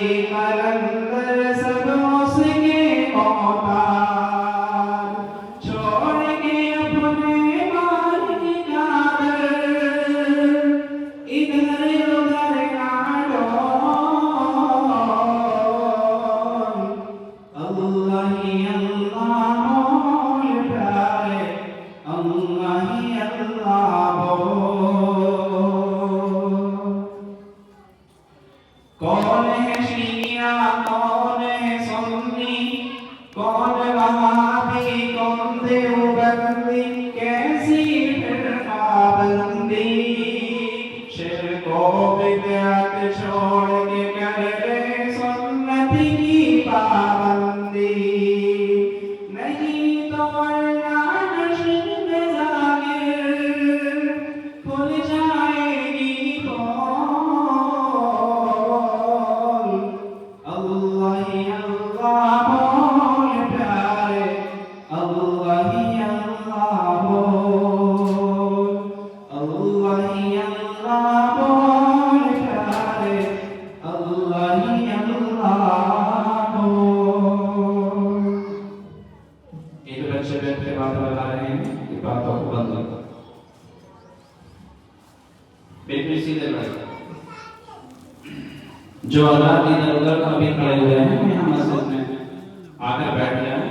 कलंदर सब उसके औतार छोड़ के अपने माल की चादर इधर उधर ना डोल अल्लाह ही अल्लाह बोल प्यारे अल्लाह ही अल्लाह कौन है शिया कौन है सुन्नी कौन वहाबी कौन देवबंदी कैसी फिर पाबंदी शिर्क को बिदअत छोड़ के कर ले सुन्नत की पाबंदी नहीं तो वरना नशर में जागिर खुल जाएगी अल्लाह ही अल्लाह बोल प्यारे अल्लाह ही अल्लाह बोल अल्लाह ही अल्लाह बोल प्यारे अल्लाह ही अल्लाह बोल। ये जो बच्चे बैठ के बात बता रहे हैं ये बातों को बंद करो बिल्कुल सीधे बैठो। जो औलाद इधर उधर कभी खड़े हुए हैं यहाँ मस्जिद में आकर बैठ जाए